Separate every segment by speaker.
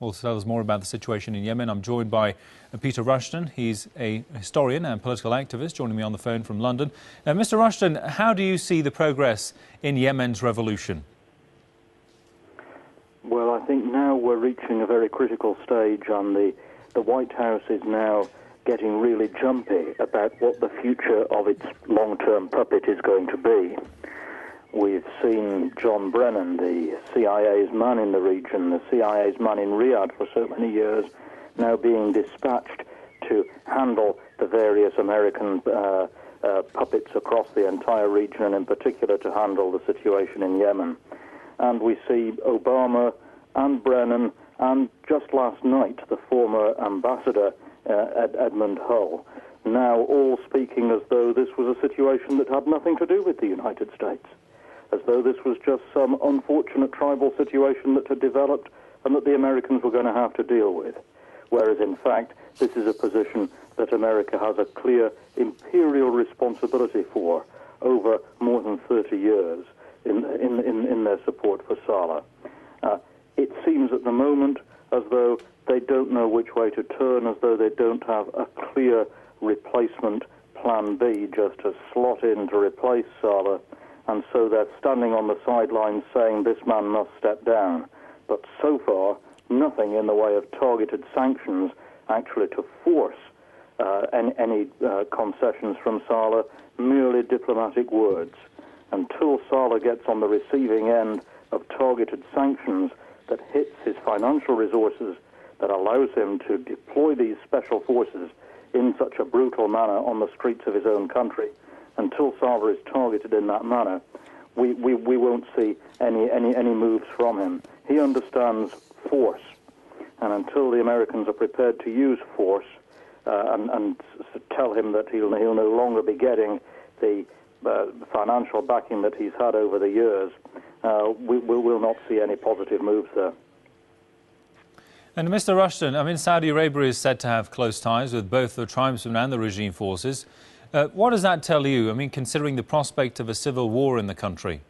Speaker 1: will tell us more about the situation in Yemen. I'm joined by Peter Rushton. He's a historian and political activist, joining me on the phone from London. Mr. Rushton, how do you see the progress in Yemen's revolution?
Speaker 2: Well, I think now we're reaching a very critical stage, and the White House is now getting really jumpy about what the future of its long-term puppet is going to be. We've seen John Brennan, the CIA's man in the region, the CIA's man in Riyadh for so many years, now being dispatched to handle the various American puppets across the entire region, and in particular to handle the situation in Yemen. And we see Obama and Brennan, and just last night the former ambassador Edmund Hull, now all speaking as though this was a situation that had nothing to do with the United States, as though this was just some unfortunate tribal situation that had developed and that the Americans were going to have to deal with. Whereas, in fact, this is a position that America has a clear imperial responsibility for over more than 30 years in their support for Saleh. It seems at the moment as though they don't know which way to turn, as though they don't have a clear replacement plan B just to slot in to replace Saleh. And so they're standing on the sidelines saying this man must step down. But so far, nothing in the way of targeted sanctions actually to force any concessions from Saleh, merely diplomatic words. Until Saleh gets on the receiving end of targeted sanctions that hits his financial resources, that allows him to deploy these special forces in such a brutal manner on the streets of his own country, until Saleh is targeted in that manner, we won't see any moves from him. He understands force, and until the Americans are prepared to use force and tell him that he'll no longer be getting the financial backing that he's had over the years, we will not see any positive moves there.
Speaker 1: And Mr. Rushton, I mean, Saudi Arabia is said to have close ties with both the tribesmen and the regime forces. What does that tell you? I mean, considering the prospect of a civil war in the country?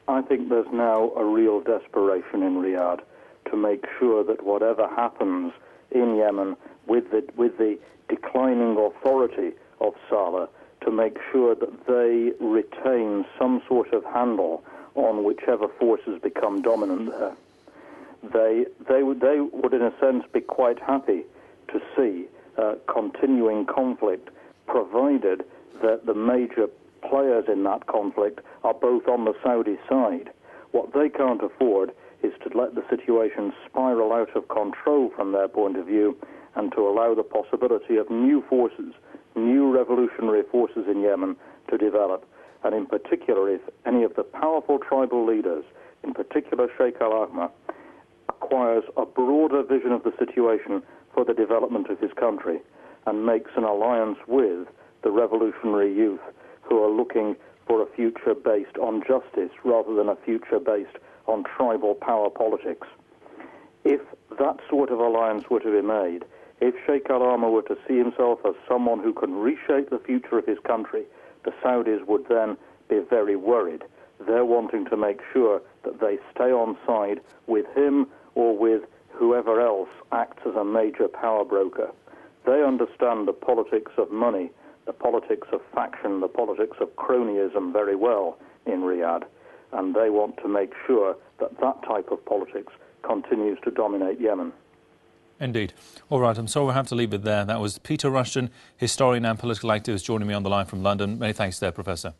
Speaker 2: I think there's now a real desperation in Riyadh to make sure that whatever happens in Yemen with the declining authority of Saleh, to make sure that they retain some sort of handle on whichever forces become dominant there. They would, in a sense, be quite happy to see continuing conflict, provided that the major players in that conflict are both on the Saudi side. What they can't afford is to let the situation spiral out of control from their point of view, and to allow the possibility of new forces, new revolutionary forces in Yemen to develop. And in particular, if any of the powerful tribal leaders, in particular Sheikh Al-Ahmar, acquires a broader vision of the situation for the development of his country and makes an alliance with the revolutionary youth who are looking for a future based on justice rather than a future based on tribal power politics. If that sort of alliance were to be made, if Sheikh Al-Ahmar were to see himself as someone who can reshape the future of his country, the Saudis would then be very worried. They're wanting to make sure that they stay on side with him or with whoever else acts as a major power broker. They understand the politics of money, the politics of faction, the politics of cronyism very well in Riyadh, and they want to make sure that that type of politics continues to dominate Yemen.
Speaker 1: Indeed. All right, I'm sorry we'll have to leave it there. That was Peter Rushton, historian and political activist, joining me on the line from London. Many thanks there, Professor.